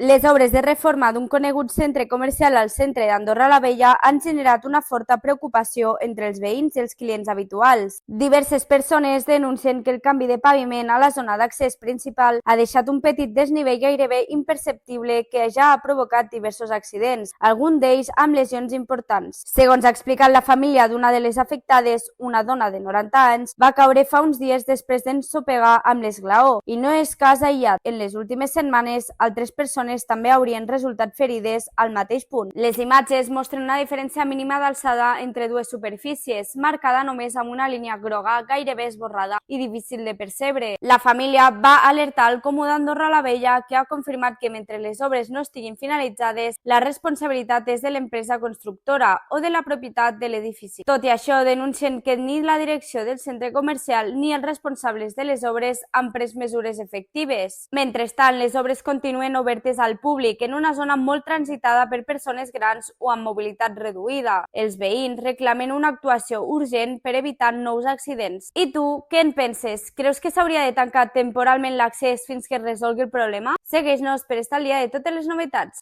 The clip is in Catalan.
Les obres de reforma d'un conegut centre comercial al centre d'Andorra la Vella han generat una forta preocupació entre els veïns i els clients habituals. Diverses persones denuncien que el canvi de paviment a la zona d'accés principal ha deixat un petit desnivell gairebé imperceptible que ja ha provocat diversos accidents, alguns d'ells amb lesions importants. Segons ha explicat la família d'una de les afectades, una dona de 90 anys va caure fa uns dies després d'ensopegar amb l'esglaó i no és cas aïllat. En les últimes setmanes, altres persones també haurien resultat ferides al mateix punt. Les imatges mostren una diferència mínima d'alçada entre dues superfícies, marcada només amb una línia groga gairebé esborrada i difícil de percebre. La família va alertar al Comú d'Andorra la Vella, que ha confirmat que mentre les obres no estiguin finalitzades, la responsabilitat és de l'empresa constructora o de la propietat de l'edifici. Tot i això, denuncien que ni la direcció del centre comercial ni els responsables de les obres han pres mesures efectives. Mentrestant, les obres continuen obertes al públic en una zona molt transitada per persones grans o amb mobilitat reduïda. Els veïns reclamen una actuació urgent per evitar nous accidents. I tu, què en penses? Creus que s'hauria de tancar temporalment l'accés fins que es resolgui el problema? Segueix-nos per estar al dia de totes les novetats.